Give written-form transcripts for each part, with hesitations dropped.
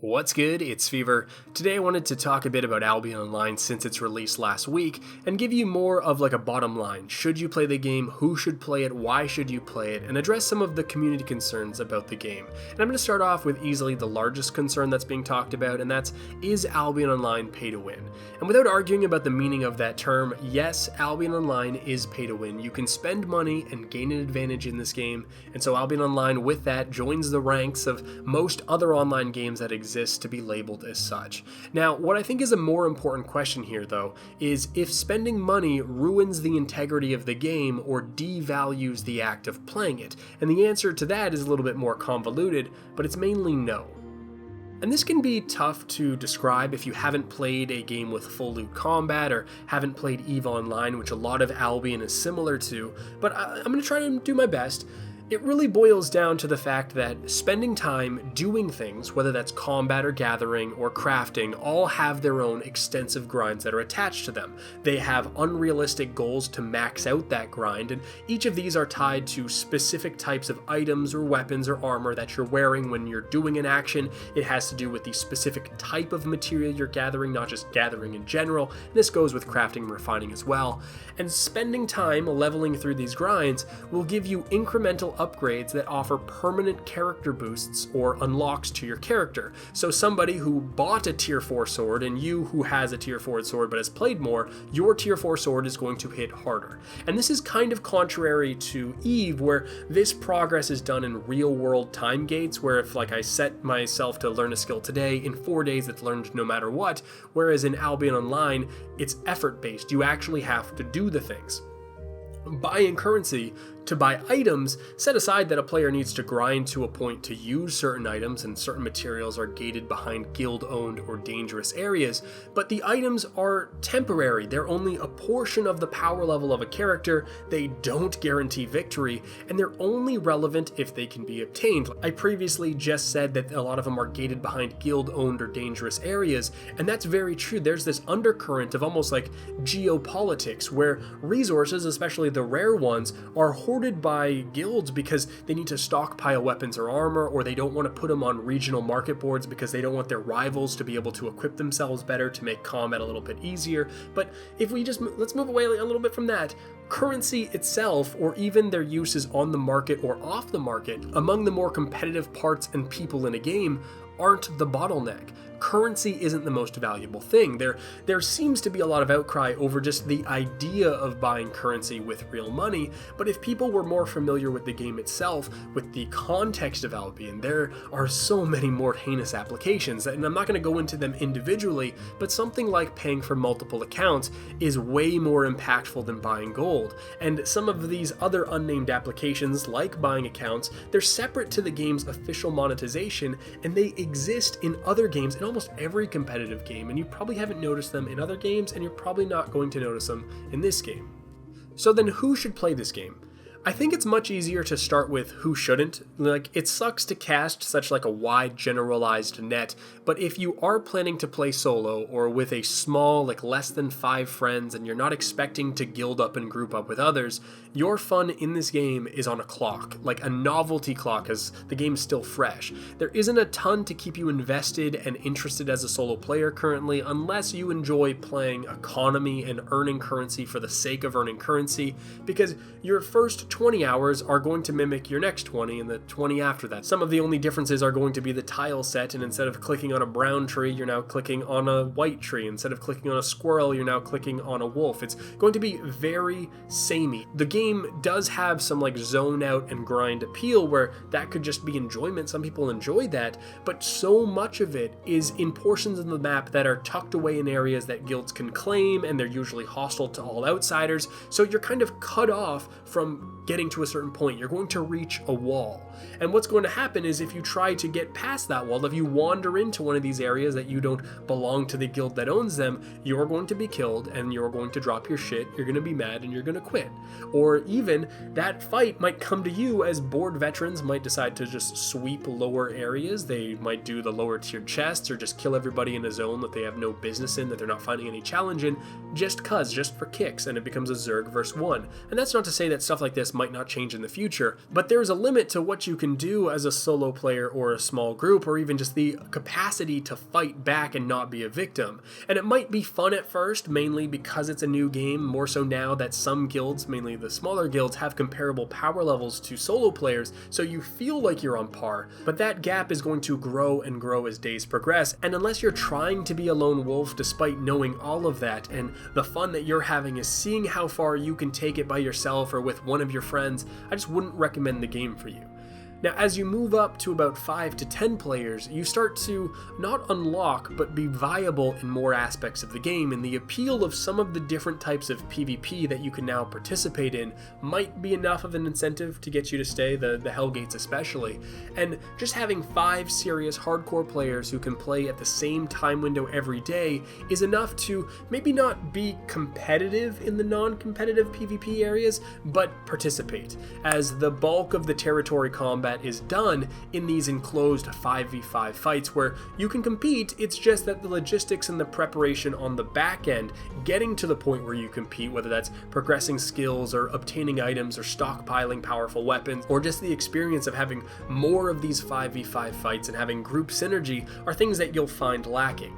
What's good? It's Fevir. Today I wanted to talk a bit about Albion Online since its release last week and give you more of like a bottom line. Should you play the game? Who should play it? Why should you play it? And address some of the community concerns about the game. And I'm going to start off with easily the largest concern that's being talked about, and that's, is Albion Online pay to win? And without arguing about the meaning of that term, yes, Albion Online is pay to win. You can spend money and gain an advantage in this game, and so Albion Online with that joins the ranks of most other online games that exist to be labeled as such. Now, what I think is a more important question here, though, is if spending money ruins the integrity of the game or devalues the act of playing it. And the answer to that is a little bit more convoluted, but it's mainly no. And this can be tough to describe if you haven't played a game with full loot combat or haven't played EVE Online, which a lot of Albion is similar to, but I'm going to try to do my best. It really boils down to the fact that spending time doing things, whether that's combat or gathering or crafting, all have their own extensive grinds that are attached to them. They have unrealistic goals to max out that grind, and each of these are tied to specific types of items or weapons or armor that you're wearing when you're doing an action. It has to do with the specific type of material you're gathering, not just gathering in general. This goes with crafting and refining as well. And spending time leveling through these grinds will give you incremental upgrades that offer permanent character boosts or unlocks to your character. So somebody who bought a tier 4 sword and you who has a tier 4 sword but has played more, your tier 4 sword is going to hit harder. And this is kind of contrary to EVE, where this progress is done in real world time gates, where if I set myself to learn a skill today, in 4 days it's learned no matter what, whereas in Albion Online it's effort based. You actually have to do the things. Buying currency to buy items, set aside that a player needs to grind to a point to use certain items, and certain materials are gated behind guild-owned or dangerous areas, but the items are temporary. They're only a portion of the power level of a character, they don't guarantee victory, and they're only relevant if they can be obtained. I previously just said that a lot of them are gated behind guild-owned or dangerous areas, and that's very true. There's this undercurrent of almost like geopolitics, where resources, especially the rare ones, are hoarded by guilds because they need to stockpile weapons or armor, or they don't want to put them on regional market boards because they don't want their rivals to be able to equip themselves better to make combat a little bit easier. But if we just let's move away a little bit from that. Currency itself, or even their uses on the market or off the market, among the more competitive parts and people in a game, aren't the bottleneck. Currency isn't the most valuable thing. There seems to be a lot of outcry over just the idea of buying currency with real money, but if people were more familiar with the game itself, with the context of Albion, there are so many more heinous applications, and I'm not going to go into them individually, but something like paying for multiple accounts is way more impactful than buying gold. And some of these other unnamed applications, like buying accounts, they're separate to the game's official monetization, and they exist in other games, in almost every competitive game, and you probably haven't noticed them in other games, and you're probably not going to notice them in this game. So then who should play this game? I think it's much easier to start with who shouldn't. It sucks to cast such a wide generalized net, but if you are planning to play solo or with a small, less than 5 friends, and you're not expecting to guild up and group up with others, your fun in this game is on a clock, like a novelty clock, as the game's still fresh. There isn't a ton to keep you invested and interested as a solo player currently, unless you enjoy playing economy and earning currency for the sake of earning currency, because your first 20 hours are going to mimic your next 20 and the 20 after that. Some of the only differences are going to be the tile set, and instead of clicking on a brown tree, you're now clicking on a white tree. Instead of clicking on a squirrel, you're now clicking on a wolf. It's going to be very samey. The game does have some zone out and grind appeal, where that could just be enjoyment. Some people enjoy that, but so much of it is in portions of the map that are tucked away in areas that guilds can claim, and they're usually hostile to all outsiders, so you're kind of cut off from getting to a certain point. You're going to reach a wall. And what's going to happen is, if you try to get past that wall, if you wander into one of these areas that you don't belong to the guild that owns them, you're going to be killed and you're going to drop your shit, you're going to be mad, and you're going to quit. Or even that fight might come to you, as bored veterans might decide to just sweep lower areas. They might do the lower tiered chests or just kill everybody in a zone that they have no business in, that they're not finding any challenge in, just for kicks, and it becomes a Zerg versus 1. And that's not to say that stuff like this might not change in the future, but there's a limit to what you you can do as a solo player or a small group, or even just the capacity to fight back and not be a victim. And it might be fun at first, mainly because it's a new game, more so now that some guilds, mainly the smaller guilds, have comparable power levels to solo players, so you feel like you're on par. But that gap is going to grow and grow as days progress, and unless you're trying to be a lone wolf despite knowing all of that, and the fun that you're having is seeing how far you can take it by yourself or with one of your friends, I just wouldn't recommend the game for you. Now, as you move up to about 5 to 10 players, you start to not unlock, but be viable in more aspects of the game, and the appeal of some of the different types of PvP that you can now participate in might be enough of an incentive to get you to stay, the Hellgates especially. And just having 5 serious hardcore players who can play at the same time window every day is enough to maybe not be competitive in the non-competitive PvP areas, but participate, as the bulk of the territory combat is done in these enclosed 5v5 fights where you can compete. It's just that the logistics and the preparation on the back end, getting to the point where you compete, whether that's progressing skills or obtaining items or stockpiling powerful weapons, or just the experience of having more of these 5v5 fights and having group synergy, are things that you'll find lacking.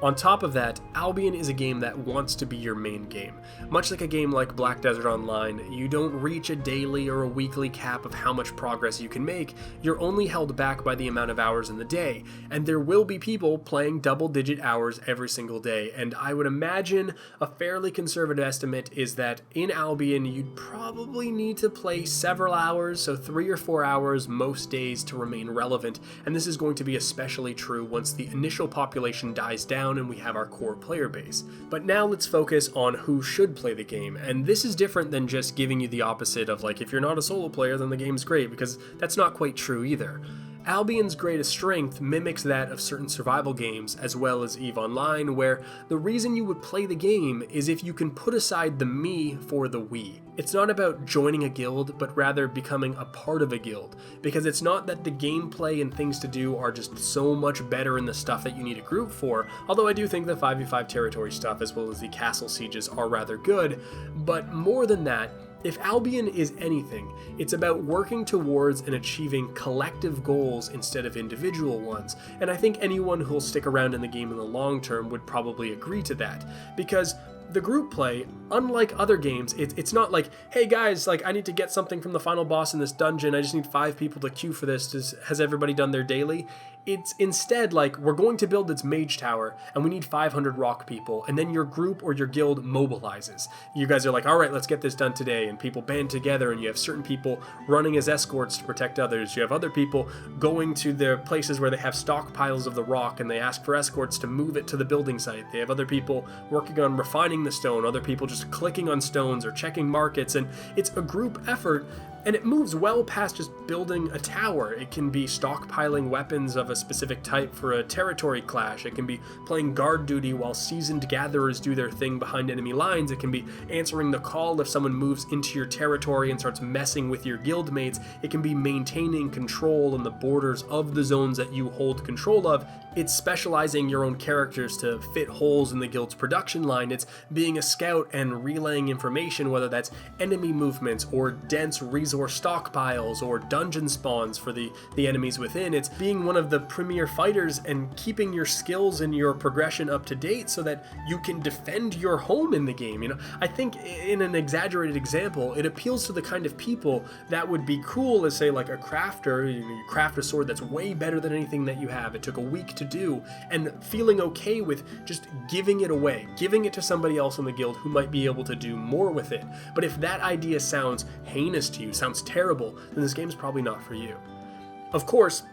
On top of that, Albion is a game that wants to be your main game. Much like a game like Black Desert Online, you don't reach a daily or a weekly cap of how much progress you can make. You're only held back by the amount of hours in the day, and there will be people playing double-digit hours every single day, and I would imagine a fairly conservative estimate is that in Albion you'd probably need to play several hours, so 3 or 4 hours most days to remain relevant, and this is going to be especially true once the initial population dies down and we have our core player base. But now let's focus on who should play the game, and this is different than just giving you the opposite of like, if you're not a solo player then the game's great, because that's not quite true either. Albion's greatest strength mimics that of certain survival games, as well as EVE Online, where the reason you would play the game is if you can put aside the me for the we. It's not about joining a guild, but rather becoming a part of a guild, because it's not that the gameplay and things to do are just so much better in the stuff that you need a group for, although I do think the 5v5 territory stuff as well as the castle sieges are rather good, but more than that, if Albion is anything, it's about working towards and achieving collective goals instead of individual ones, and I think anyone who'll stick around in the game in the long term would probably agree to that, because the group play, unlike other games, it's not like, hey guys, like I need to get something from the final boss in this dungeon, I just need 5 people to queue for this, has everybody done their daily? It's instead like, we're going to build this mage tower, and we need 500 rock people, and then your group or your guild mobilizes. You guys are like, alright, let's get this done today, and people band together, and you have certain people running as escorts to protect others. You have other people going to the places where they have stockpiles of the rock, and they ask for escorts to move it to the building site. They have other people working on refining the stone, other people just clicking on stones or checking markets, and it's a group effort, and it moves well past just building a tower. It can be stockpiling weapons of a specific type for a territory clash. It can be playing guard duty while seasoned gatherers do their thing behind enemy lines. It can be answering the call if someone moves into your territory and starts messing with your guildmates. It can be maintaining control in the borders of the zones that you hold control of. It's specializing your own characters to fit holes in the guild's production line. It's being a scout and relaying information, whether that's enemy movements or dense resource stockpiles or dungeon spawns for the enemies within. It's being one of the premier fighters and keeping your skills and your progression up to date so that you can defend your home in the game. You know, I think in an exaggerated example, it appeals to the kind of people that would be cool as, say, like a crafter. You craft a sword that's way better than anything that you have. It took a week to do, and feeling okay with just giving it away, giving it to somebody else in the guild who might be able to do more with it. But if that idea sounds heinous to you, sounds terrible, then this game's probably not for you. Of course,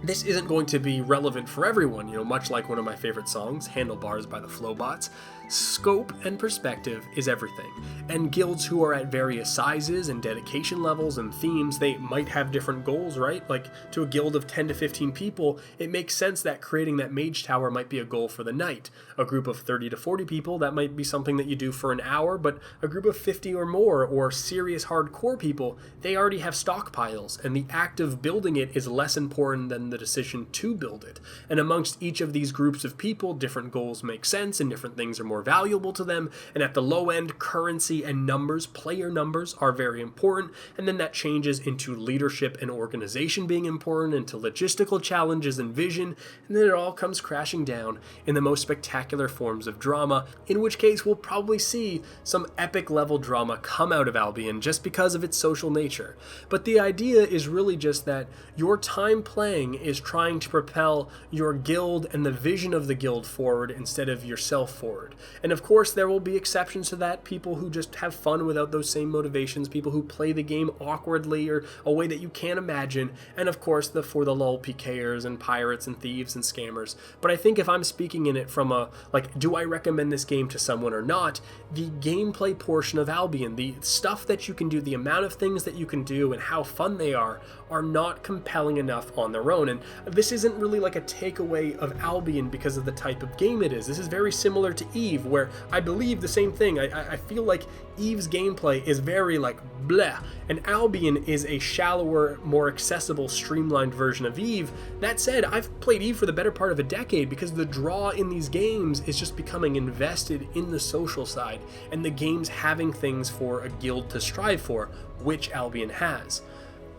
this isn't going to be relevant for everyone, you know, much like one of my favorite songs, Handlebars by the Flowbots. Scope and perspective is everything, and guilds who are at various sizes and dedication levels and themes, they might have different goals, right? Like to a guild of 10 to 15 people, it makes sense that creating that mage tower might be a goal for the night. A group of 30 to 40 people, that might be something that you do for an hour, but a group of 50 or more, or serious hardcore people, they already have stockpiles, and the act of building it is less important and then the decision to build it. And amongst each of these groups of people, different goals make sense and different things are more valuable to them. And at the low end, currency and numbers, player numbers, are very important. And then that changes into leadership and organization being important, into logistical challenges and vision. And then it all comes crashing down in the most spectacular forms of drama, in which case we'll probably see some epic level drama come out of Albion just because of its social nature. But the idea is really just that your time playing is trying to propel your guild and the vision of the guild forward instead of yourself forward. And of course there will be exceptions to that, people who just have fun without those same motivations, people who play the game awkwardly or a way that you can't imagine, and of course the for the lull PKers and pirates and thieves and scammers. But I think if I'm speaking in it from a, like, do I recommend this game to someone or not, the gameplay portion of Albion, the stuff that you can do, the amount of things that you can do and how fun they are not compelling enough on their own. And this isn't really like a takeaway of Albion because of the type of game it is. This is very similar to Eve, where I believe the same thing. I feel like Eve's gameplay is very like bleh, and Albion is a shallower, more accessible, streamlined version of Eve. That said, I've played Eve for the better part of a decade because the draw in these games is just becoming invested in the social side and the games having things for a guild to strive for, which Albion has.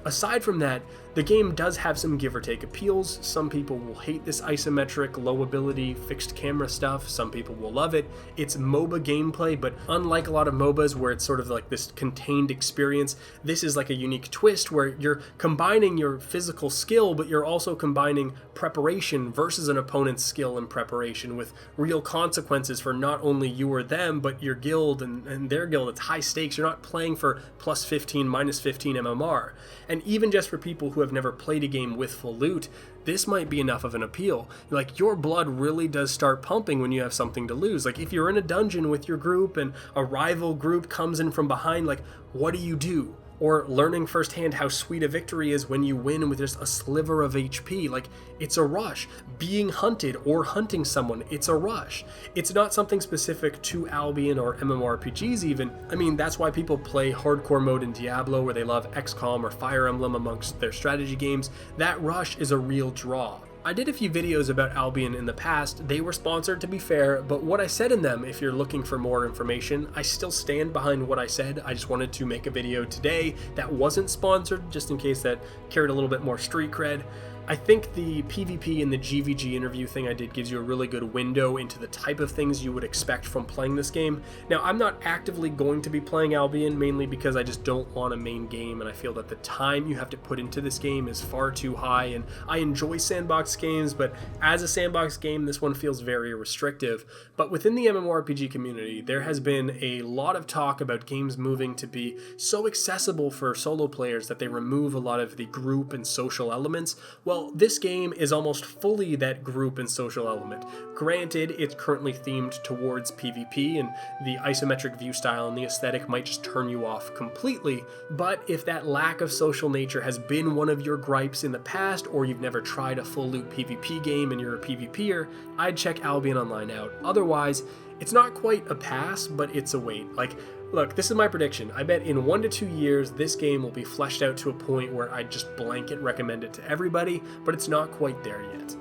Aside from that, the game does have some give or take appeals. Some people will hate this isometric, low ability, fixed camera stuff. Some people will love it. It's MOBA gameplay, but unlike a lot of MOBAs where it's sort of like this contained experience, this is like a unique twist where you're combining your physical skill, but you're also combining preparation versus an opponent's skill and preparation with real consequences for not only you or them, but your guild and their guild. It's high stakes. You're not playing for plus 15, minus 15 MMR. And even just for people who have never played a game with full loot, this might be enough of an appeal. Like, your blood really does start pumping when you have something to lose. Like, if you're in a dungeon with your group and a rival group comes in from behind, like, what do? Or learning firsthand how sweet a victory is when you win with just a sliver of HP. Like, it's a rush. Being hunted or hunting someone, it's a rush. It's not something specific to Albion or MMORPGs even. I mean, that's why people play hardcore mode in Diablo, where they love XCOM or Fire Emblem amongst their strategy games. That rush is a real draw. I did a few videos about Albion in the past. They were sponsored, to be fair, but what I said in them, if you're looking for more information, I still stand behind what I said. I just wanted to make a video today that wasn't sponsored, just in case that carried a little bit more street cred. I think the PvP and the GVG interview thing I did gives you a really good window into the type of things you would expect from playing this game. Now, I'm not actively going to be playing Albion, mainly because I just don't want a main game, and I feel that the time you have to put into this game is far too high, and I enjoy sandbox games, but as a sandbox game, this one feels very restrictive. But within the MMORPG community, there has been a lot of talk about games moving to be so accessible for solo players that they remove a lot of the group and social elements. Well, this game is almost fully that group and social element. Granted, it's currently themed towards PvP, and the isometric view style and the aesthetic might just turn you off completely, but if that lack of social nature has been one of your gripes in the past, or you've never tried a full loot PvP game and you're a PvPer, I'd check Albion Online out. Otherwise, it's not quite a pass, but it's a wait. Like, look, this is my prediction. I bet in 1 to 2 years, this game will be fleshed out to a point where I just blanket recommend it to everybody, but it's not quite there yet.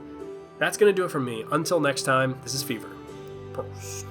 That's going to do it from me. Until next time, this is Fevir. Peace.